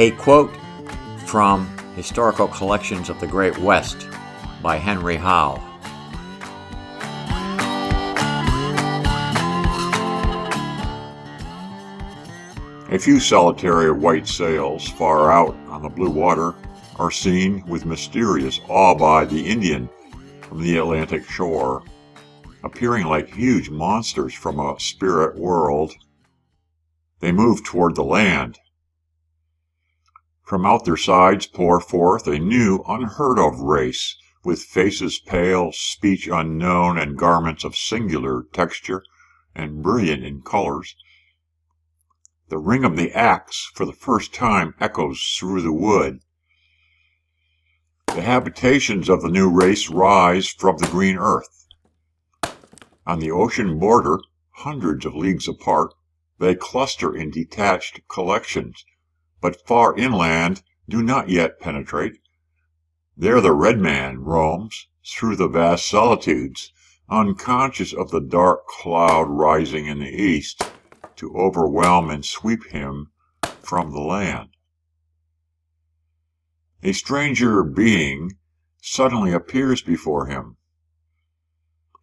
A quote from Historical Collections of the Great West by Henry Howe. A few solitary white sails far out on the blue water are seen with mysterious awe by the Indian from the Atlantic shore, appearing like huge monsters from a spirit world. They move toward the land. From out their sides pour forth a new, unheard-of race, with faces pale, speech unknown, and garments of singular texture and brilliant in colors. The ring of the axe for the first time echoes through the wood. The habitations of the new race rise from the green earth. On the ocean border, hundreds of leagues apart, they cluster in detached collections, but far inland do not yet penetrate. There the red man roams through the vast solitudes, unconscious of the dark cloud rising in the east to overwhelm and sweep him from the land. A stranger being suddenly appears before him.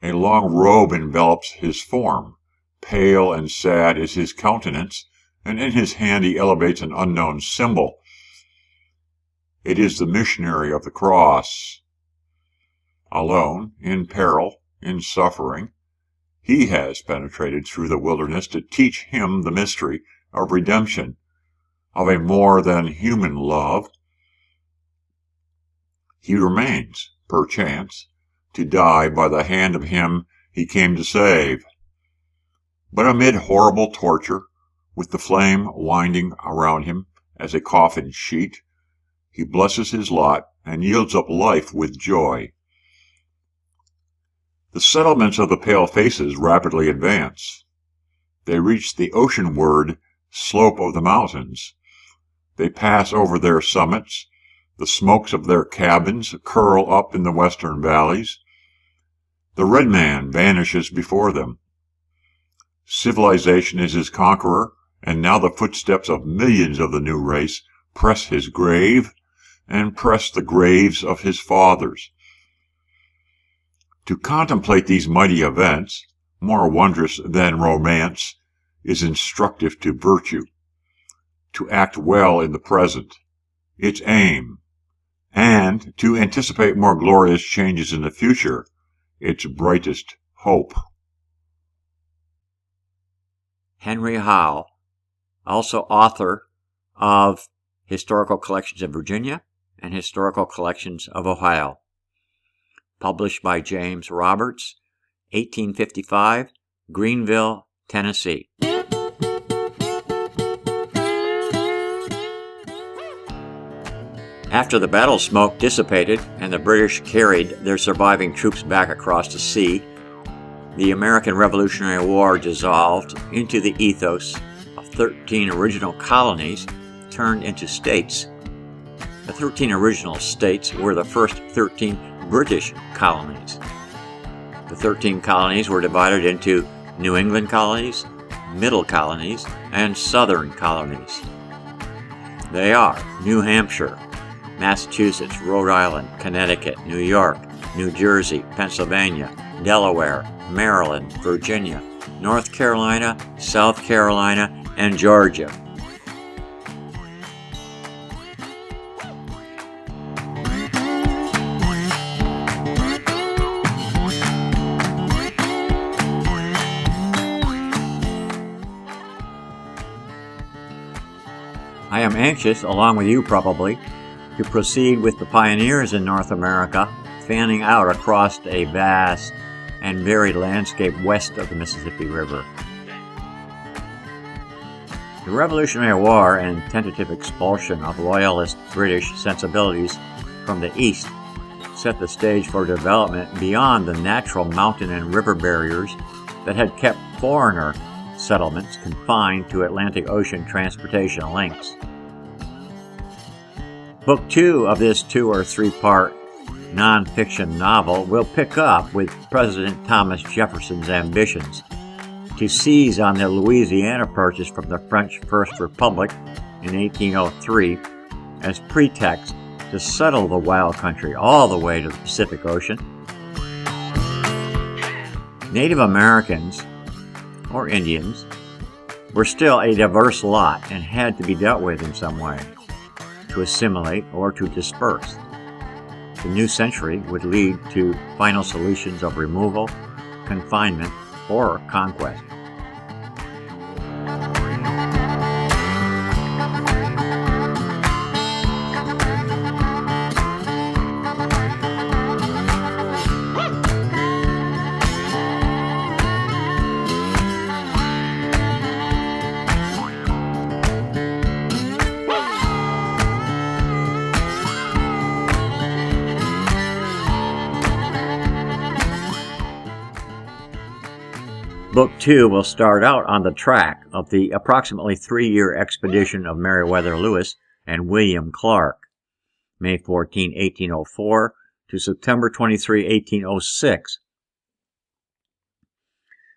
A long robe envelops his form. Pale and sad is his countenance, and in his hand he elevates an unknown symbol. It is the missionary of the cross. Alone, in peril, in suffering, he has penetrated through the wilderness to teach him the mystery of redemption, of a more than human love. He remains, perchance, to die by the hand of him he came to save. But amid horrible torture, with the flame winding around him as a coffin sheet, he blesses his lot and yields up life with joy. The settlements of the pale faces rapidly advance. They reach the oceanward slope of the mountains. They pass over their summits. The smokes of their cabins curl up in the western valleys. The red man vanishes before them. Civilization is his conqueror, and now the footsteps of millions of the new race press his grave and press the graves of his fathers. To contemplate these mighty events, more wondrous than romance, is instructive to virtue. To act well in the present, its aim, and to anticipate more glorious changes in the future, its brightest hope. Henry Howe, also author of Historical Collections of Virginia and Historical Collections of Ohio. Published by James Roberts, 1855, Greenville, Tennessee. After the battle smoke dissipated and the British carried their surviving troops back across the sea, the American Revolutionary War dissolved into the ethos of 13 original colonies turned into states. The 13 original states were the first 13 British colonies. The 13 colonies were divided into New England colonies, Middle colonies, and Southern colonies. They are New Hampshire, Massachusetts, Rhode Island, Connecticut, New York, New Jersey, Pennsylvania, Delaware, Maryland, Virginia, North Carolina, South Carolina, and Georgia. I am anxious, along with you probably, to proceed with the pioneers in North America, fanning out across a vast and varied landscape west of the Mississippi River. The Revolutionary War and tentative expulsion of Loyalist British sensibilities from the East set the stage for development beyond the natural mountain and river barriers that had kept foreigner settlements confined to Atlantic Ocean transportation links. Book 2 of this 2 or 3-part nonfiction novel will pick up with President Thomas Jefferson's ambitions to seize on the Louisiana Purchase from the French First Republic in 1803 as pretext to settle the wild country all the way to the Pacific Ocean. Native Americans, or Indians, were still a diverse lot and had to be dealt with in some way, to assimilate or to disperse. The new century would lead to final solutions of removal, confinement, or conquest. Book 2 will start out on the track of the approximately 3-year expedition of Meriwether Lewis and William Clark, May 14, 1804 to September 23, 1806.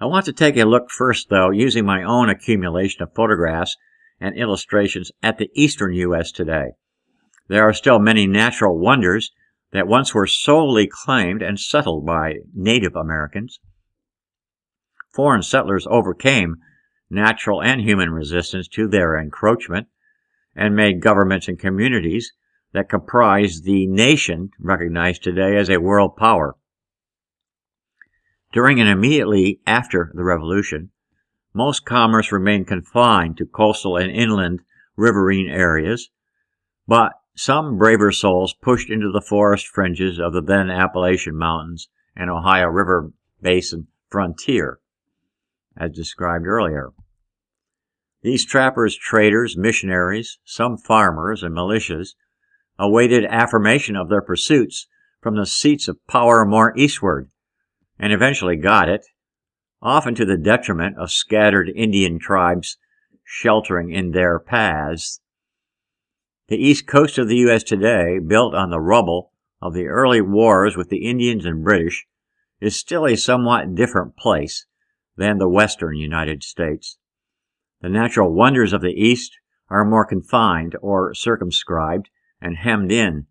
I want to take a look first, though, using my own accumulation of photographs and illustrations at the eastern U.S. today. There are still many natural wonders that once were solely claimed and settled by Native Americans. Foreign settlers overcame natural and human resistance to their encroachment and made governments and communities that comprise the nation recognized today as a world power. During and immediately after the Revolution, most commerce remained confined to coastal and inland riverine areas, but some braver souls pushed into the forest fringes of the then Appalachian Mountains and Ohio River Basin frontier, as described earlier. These trappers, traders, missionaries, some farmers, and militias awaited affirmation of their pursuits from the seats of power more eastward, and eventually got it, often to the detriment of scattered Indian tribes sheltering in their paths. The east coast of the U.S. today, built on the rubble of the early wars with the Indians and British, is still a somewhat different place than the western United States. The natural wonders of the East are more confined or circumscribed and hemmed in.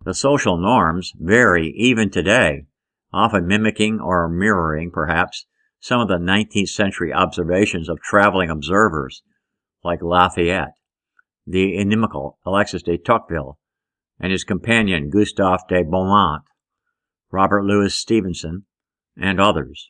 The social norms vary even today, often mimicking or mirroring, perhaps, some of the 19th century observations of traveling observers like Lafayette, the inimical Alexis de Tocqueville, and his companion Gustave de Beaumont, Robert Louis Stevenson, and others.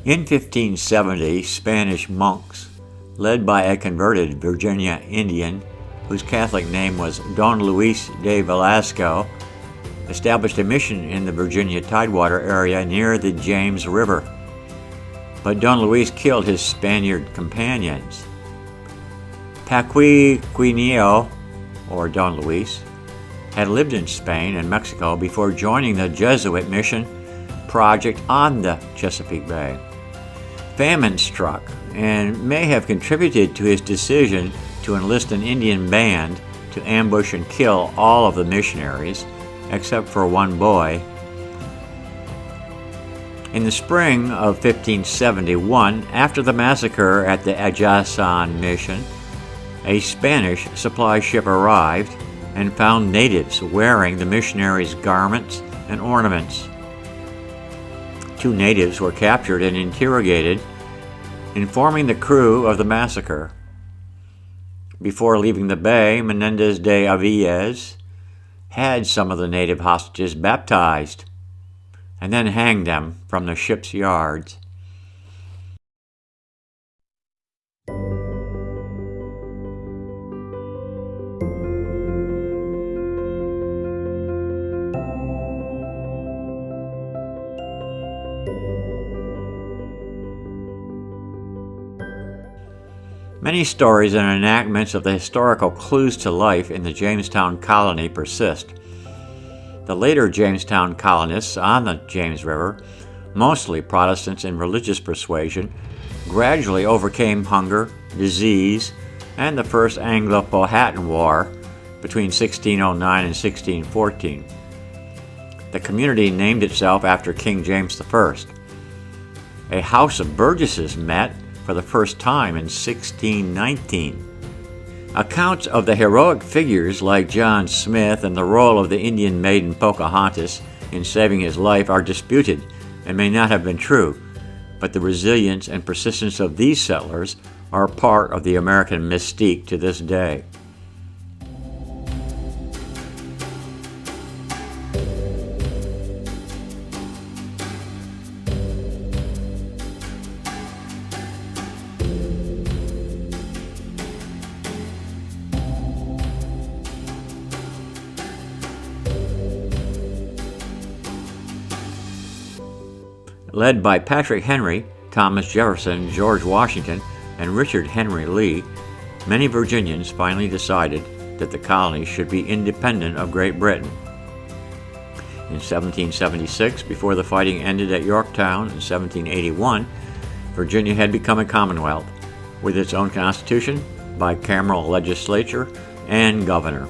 In 1570, Spanish monks, led by a converted Virginia Indian whose Catholic name was Don Luis de Velasco, established a mission in the Virginia Tidewater area near the James River. But Don Luis killed his Spaniard companions. Paquiquineo, or Don Luis, had lived in Spain and Mexico before joining the Jesuit mission project on the Chesapeake Bay. Famine struck and may have contributed to his decision to enlist an Indian band to ambush and kill all of the missionaries, except for one boy. In the spring of 1571, after the massacre at the Ajasan mission, a Spanish supply ship arrived and found natives wearing the missionaries' garments and ornaments. 2 natives were captured and interrogated, informing the crew of the massacre. Before leaving the bay, Menendez de Avilés had some of the native hostages baptized and then hanged them from the ship's yards. Many stories and enactments of the historical clues to life in the Jamestown colony persist. The later Jamestown colonists on the James River, mostly Protestants in religious persuasion, gradually overcame hunger, disease, and the First Anglo-Powhatan War between 1609 and 1614. The community named itself after King James I. A house of burgesses met for the first time in 1619. Accounts of the heroic figures like John Smith and the role of the Indian maiden Pocahontas in saving his life are disputed and may not have been true, but the resilience and persistence of these settlers are part of the American mystique to this day. Led by Patrick Henry, Thomas Jefferson, George Washington, and Richard Henry Lee, many Virginians finally decided that the colonies should be independent of Great Britain. In 1776, before the fighting ended at Yorktown in 1781, Virginia had become a commonwealth, with its own constitution, bicameral legislature, and governor.